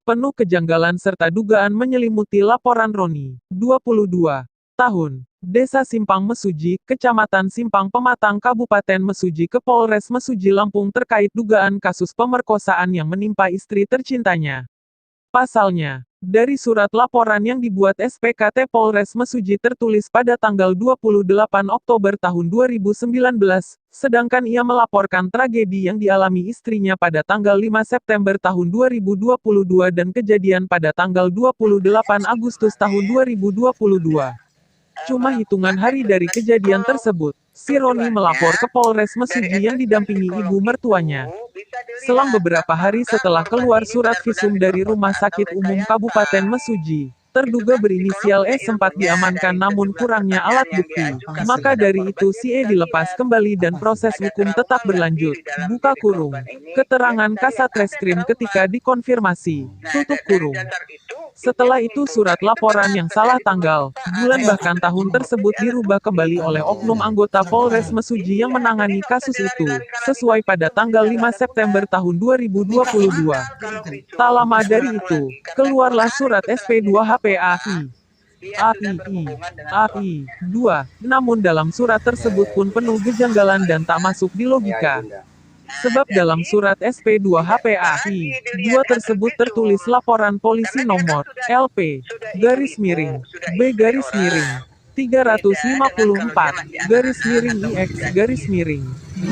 Penuh kejanggalan serta dugaan menyelimuti laporan Roni, 22 tahun, Desa Simpang Mesuji, Kecamatan Simpang Pematang Kabupaten Mesuji ke Polres Mesuji Lampung terkait dugaan kasus pemerkosaan yang menimpa istri tercintanya. Pasalnya, dari surat laporan yang dibuat SPKT Polres Mesuji tertulis pada tanggal 28 Oktober tahun 2019, sedangkan ia melaporkan tragedi yang dialami istrinya pada tanggal 5 September tahun 2022 dan kejadian pada tanggal 28 Agustus tahun 2022. Cuma hitungan hari dari kejadian tersebut, si Roni melapor ke Polres Mesuji yang didampingi ibu mertuanya. Selang beberapa hari setelah keluar surat visum dari Rumah Sakit Umum Kabupaten Mesuji, terduga berinisial E sempat diamankan namun kurangnya alat bukti. Maka dari itu si E dilepas kembali dan proses hukum tetap berlanjut. Buka kurung. Keterangan Kasat Reskrim ketika dikonfirmasi. Tutup kurung. Setelah itu surat laporan yang salah tanggal, bulan bahkan tahun tersebut dirubah kembali oleh oknum anggota Polres Mesuji yang menangani kasus itu, sesuai pada tanggal 5 September tahun 2022. Tak lama dari itu, keluarlah surat SP2 HPAI. AI 2. Namun dalam surat tersebut pun penuh kejanggalan dan tak masuk di logika. Sebab dalam surat SP2 HPAI 2 tersebut tertulis laporan polisi nomor LP garis miring B garis miring 354 garis miring IX garis miring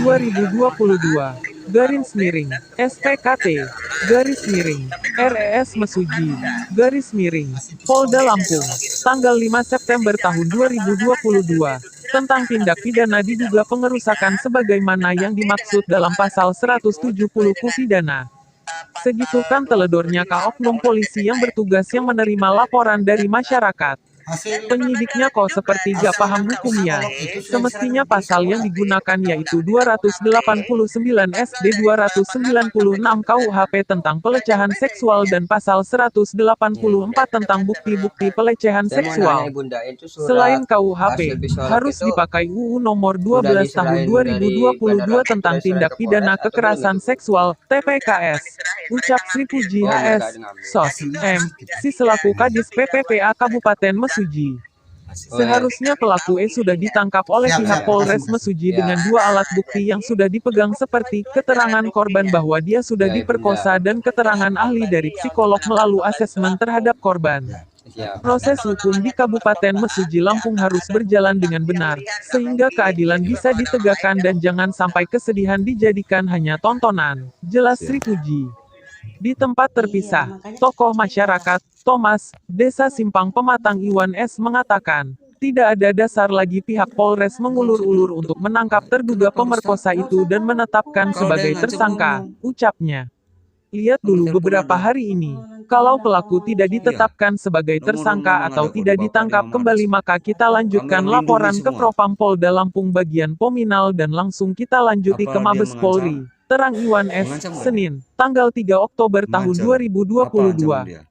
2022 garis miring SPKT garis miring RES Mesuji garis miring Polda Lampung tanggal 5 September tahun 2022 tentang tindak pidana diduga pengerusakan sebagaimana yang dimaksud dalam pasal 170 KUH pidana. Segitu kan teledornya oknum polisi yang bertugas yang menerima laporan dari masyarakat. Penyidiknya kok seperti gak paham hukumnya. Semestinya pasal yang digunakan yaitu 289 SD 296 KUHP tentang pelecehan seksual dan pasal 184 tentang bukti-bukti pelecehan seksual. Selain KUHP, harus dipakai UU nomor 12 tahun 2022 tentang tindak pidana kekerasan seksual, TPKS. Ucap Sri Puji HS, SOS, M, si selaku Kadis PPPA Kabupaten Mesuji. Seharusnya pelaku E sudah ditangkap oleh pihak Polres Mesuji dengan 2 alat bukti yang sudah dipegang seperti keterangan korban bahwa dia sudah diperkosa dan keterangan ahli dari psikolog melalui asesmen terhadap korban. Proses hukum di Kabupaten Mesuji Lampung harus berjalan dengan benar, sehingga keadilan bisa ditegakkan dan jangan sampai kesedihan dijadikan hanya tontonan. Jelas Sri Puji. Di tempat terpisah, tokoh masyarakat, Thomas, Desa Simpang Pematang Iwan S. mengatakan, tidak ada dasar lagi pihak Polres mengulur-ulur untuk menangkap terduga pemerkosa itu dan menetapkan sebagai tersangka, ucapnya. Lihat dulu beberapa hari ini, kalau pelaku tidak ditetapkan sebagai tersangka atau tidak ditangkap kembali maka kita lanjutkan laporan ke Propam Polda Lampung bagian Pominal dan langsung kita lanjuti ke Mabes Polri. Terang Iwan S. Senin, tanggal 3 Oktober tahun 2022.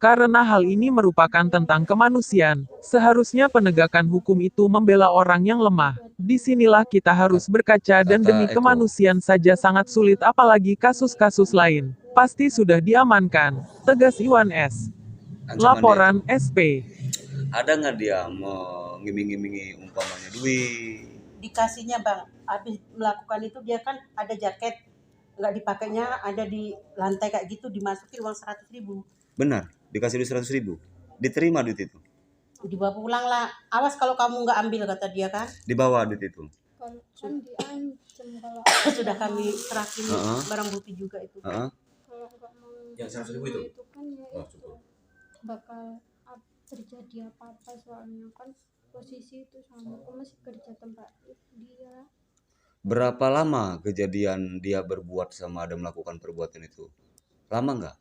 Karena hal ini merupakan tentang kemanusiaan, seharusnya penegakan hukum itu membela orang yang lemah. Disinilah kita harus berkaca dan demi kemanusiaan saja sangat sulit apalagi kasus-kasus lain. Pasti sudah diamankan, tegas Iwan S. Laporan SP. Ada nggak dia mau ngiming-ngimingi umpamanya duit? Dikasihnya bang, habis melakukan itu dia kan ada jaket, nggak dipakainya ada di lantai kayak gitu, dimasukin uang 100.000. Benar, dikasih duit 100.000, diterima duit itu. Dibawa pulang lah, awas kalau kamu nggak ambil kata dia kan. Dibawa duit itu. Kan diancam kalau Sudah kami serahin barang bukti juga itu. kalau nggak mau Yang 100.000 itu? kan ya itu bakal terjadi apa-apa soalnya kan posisi itu sama aku masih kerja tempat dia. Berapa lama kejadian dia berbuat sama ada melakukan perbuatan itu? Lama nggak?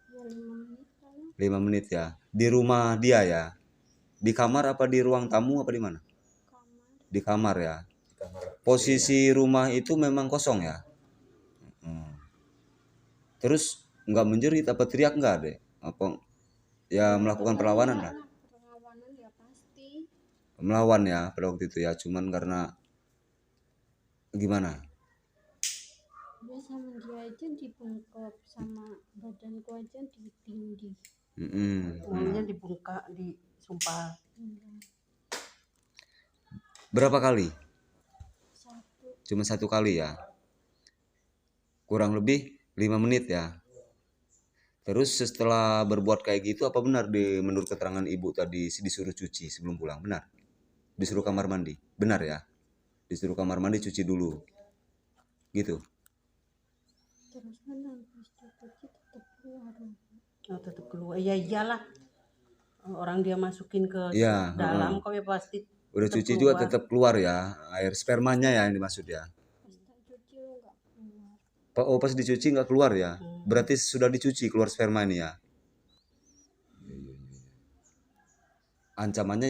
Ya 5 menit lah. 5 menit ya. Di rumah dia ya? Di kamar apa di ruang tamu apa di mana? Kamar. Di kamar ya. Posisi rumah itu memang kosong ya. Terus nggak menjerit apa teriak nggak deh? Apa ya melakukan perlawanan lah? Perlawanan ya pasti. Melawan ya pada waktu itu ya. Cuman karena gimana? Dia sama dia aja dibungkep, sama badanku aja ditindih. Maunya dibungkak, disumpal. Iya. Berapa kali? Satu. Cuma 1 kali ya? Kurang lebih 5 menit ya? Terus setelah berbuat kayak gitu, apa benar menurut keterangan ibu tadi disuruh cuci sebelum pulang? Benar? Disuruh kamar mandi? Benar ya? Disuruh kamar mandi cuci dulu? Gitu? Terus kan habis dicuci tetap keluar. Oh, tetap keluar. Ya iyalah. Orang dia masukin ke Iya, dalam kok ya pasti udah tetap cuci juga keluar. tetap keluar ya? Air spermanya ya yang dimaksud ya? Pas tak cuci lo nggak keluar. Oh, pas dicuci nggak keluar ya? Berarti sudah dicuci keluar sperma ini ya? Ancamannya